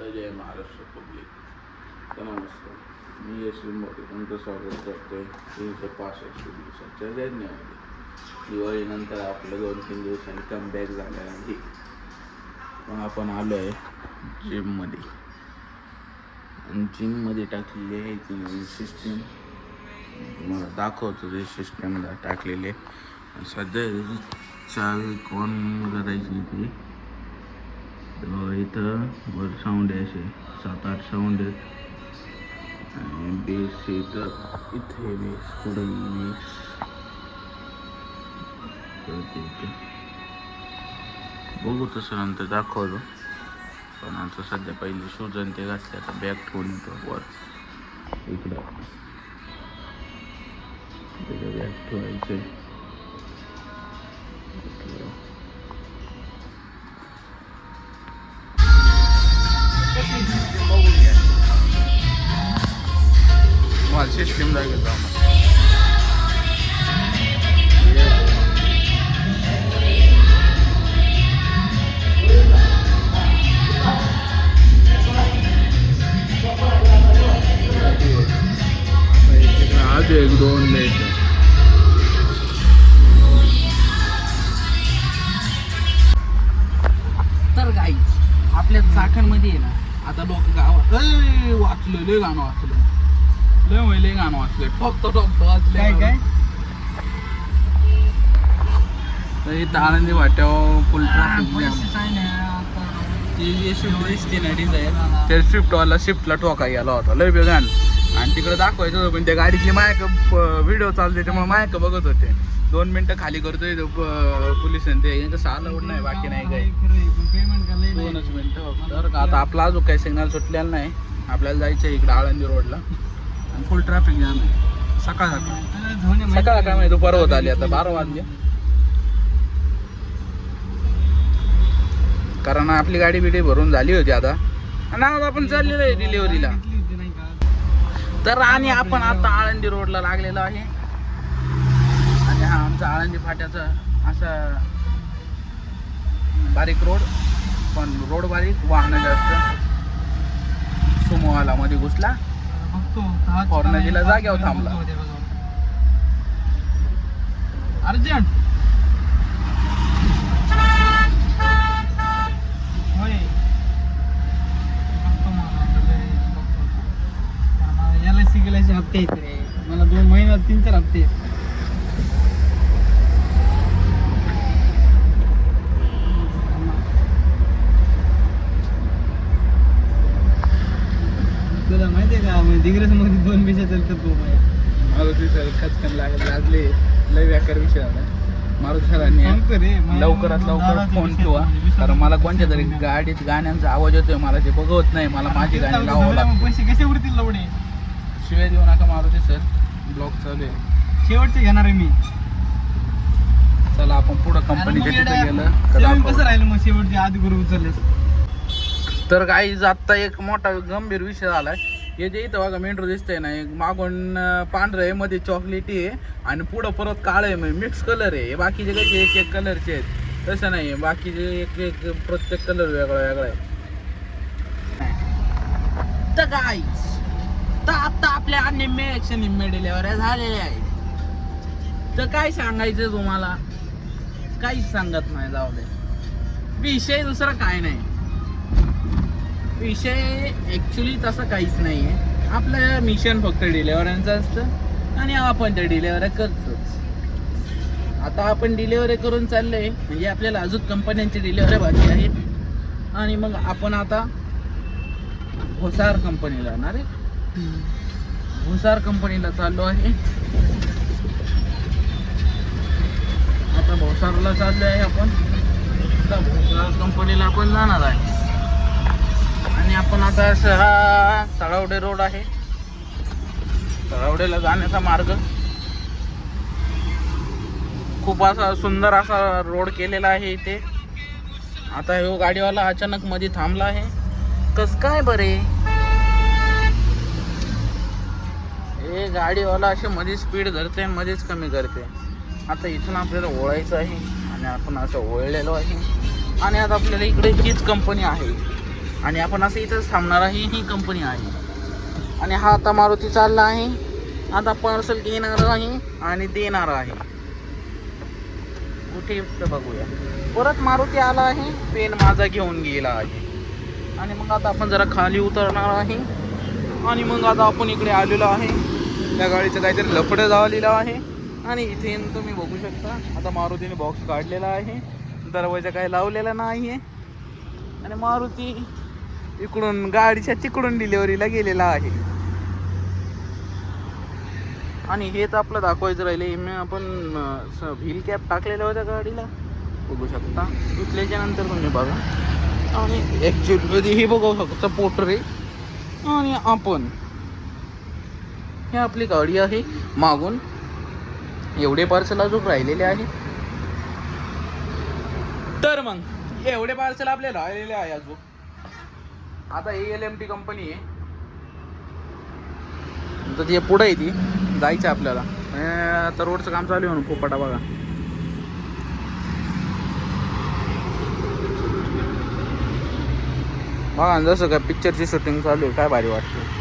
तर जय महाराष्ट्र पब्लिक. तर नमस्कार, मी यशवी मोरे तुमचं स्वागत करतोय 365 दिवसाच्या जर्नीमध्ये. दिवाळीनंतर आपलं 2-3 दिवसांनी कमबॅक झालेला आहे. मग आपण आलो आहे जिममध्ये, आणि जिममध्ये टाकलेली आहे ती नवीन सिस्टीम. तुम्हाला दाखवतो ते सिस्टमला टाकलेले. सध्या चावी कोण करायची ती, इथं वर साऊंड आहे, असे 7-8 साऊंड आहेत. आणि बेस इथं, इथे बेस, पुढे बेस बघू. तसं नंतर दाखवतो. पण आता सध्या पहिले शूज आणि ते घातले. आता बॅग ठेवून येतो वर इकडं, त्याचं बॅग ठेवायचं. तुम्हाला सिस्टीम लागेल आज 1-2 मिनिट. तर गाईच आपल्या चाकणमध्ये आहे ना, आता लोक गावात वाचलं, लय गाणं वाचलं, लय गाणं वाचलं, टॉप वाचले काय. तर इथं आनंदी वाट्यावर फुल ट्रॅफिक डिझाईन. त्या स्विफ्टवाला शिफ्टला ठोका गेला होता, लय बेगान. आणि तिकडे दाखवायचं होतं, पण त्या गाडीची मायक व्हिडिओ चालू त्याच्यामुळे मायक बघत होते. 2 मिनिटं खाली करतोय पोलिस ते कसं अलाउड नाही, बाकी नाही काही. 2च मिनिटं. तर आता आपला अजून काही सिग्नल सुटलेला नाही. आपल्याला जायचं आहे इकडे आळंदी रोडला, आणि फुल ट्रॅफिक जाम आहे. सकाळ काय माहिती दुपार होत आली, आता 12 वाजले. कारण आपली गाडी बिडी भरून झाली होती आता, आणि आज आपण चाललेलो आहे डिलिव्हरीला. तर आणि आपण आता आळंदी रोडला लागलेलो आहे. आणि हा आमचा आळंदी फाट्याचा असा बारीक रोड, पण रोड बारीक, वाहनं जास्त. सुमोवाला मध्ये घुसला, फॉर्नजीला जाग्यावर थांबला अर्जंट. गेल्याचे हप्ते आहेत रे मला, 2 महिन्यात 3-4 हप्ते. तुला माहिती आहे का, दिग्रस मध्ये 2 पैसे चालतात. मारुती सर खचकन लागले, लय व्याकार विषय आला. मारुती सरांनी लवकरात लवकर फोन ठेवा, कारण मला कोणत्या तरी गाडीत गाण्यांचा आवाज येतोय, मला ते बघवत नाही. मला माझी गाणी लावावं लागतं. पैसे कसे उरतील लवडे? शिवाय देऊ नका मारुती सर, ब्लॉग चालू आहे. शेवटचे घेणार आहे मी. चला आपण पुढं कंपनीच्या तिथे गेलं कसं राहिलं मग शेवटचे आधी बरोबर उचलले. तर काही आत्ता एक मोठा गंभीर विषय झालाय. हे जे इथं बघा मेट्रो दिसतंय ना, एक मागून पांढरं आहे, मध्ये चॉकलेटी आहे, आणि पुढं परत काळं आहे, मिक्स कलर आहे. बाकीचे कसे एक कलरचे आहेत, तसं नाही आहे. बाकीचे एक प्रत्येक कलर वेगळा आहे. तर गाईस, तर आता आपल्या निम्मे डिलिव्हऱ्या झालेल्या आहेत. तर काय सांगायचं तुम्हाला, काहीच सांगत नाही, जाऊ दे. विषय दुसरा काय नाही. विषय ॲक्च्युली तसं काहीच नाही आहे. आपलं मिशन फक्त डिलेवऱ्यांचं असतं, आणि आपण त्या डिलेवऱ्या करतोच. आता आपण डिलेवरी करून चाललो आहे, म्हणजे आपल्याला अजून कंपन्यांची डिलेवऱ्या बाकी आहेत. आणि मग आपण आता भोसार कंपनीला जाणार आहे. भोसार कंपनीला चाललो आहे. आता भोसारला चाललो आहे आपण. भोसार कंपनीला आपण जाणार आहे. आणि आपण आता असं, हा तळावडे रोड आहे, तळावडेला जाण्याचा मार्ग. खूप असा सुंदर असा रोड केलेला आहे इथे. आता हे गाडीवाला अचानक मध्ये थांबला आहे. कस काय बरे, हे गाडीवाला असे मध्ये स्पीड धरते, मध्येच कमी करते. आता इथून आपल्याला ओळायचं आहे, आणि आपण असं ओळलेलो आहे. आणि आता आपल्याला इकडे हीच कंपनी आहे. आणि आपण असं इथंच थांबणार आहे. ही कंपनी आहे. आणि हा आता मारुती चालला आहे. आता पार्सल घेणार आहे आणि देणार आहे. कुठे तर बघूया. परत मारुती आला आहे, पेन माझा घेऊन गेला आहे. आणि मग आता आपण जरा खाली उतरणार आहे. आणि मग आता आपण इकडे आलेलो आहे. त्या गाडीचं काहीतरी लफडं झालेलं आहे. आणि इथे तुम्ही बघू शकता आता मारुतीने बॉक्स काढलेला आहे. दरवाजा काही लावलेला नाही आहे. आणि मारुती इकडून गाडीच्या तिकडून डिलिव्हरीला गेलेला आहे. आणि हेच आपलं दाखवायचं राहिले. मी आपण व्हील कॅप टाकलेल्या होत्या गाडीला, बघू शकता. इथल्याच्या नंतर तुम्ही बघा. आणि ॲक्च्युअली हे बघू शकता पोटरे. आणि आपण हे आपली गाडी आहे. मागून एवढे पार्सल अजून राहिलेले आहे. तर मग एवढे पार्सल आपले राहिलेले आहे अजून. आता LMT कंपनी आहे. तर ती पुढे आहे, ती जायचं आपल्याला. आता रोडचं काम चालू आहे म्हणून पोपटा बघा. बघा जसं काय पिक्चरची शूटिंग चालू आहे. काय भारी वाटतं.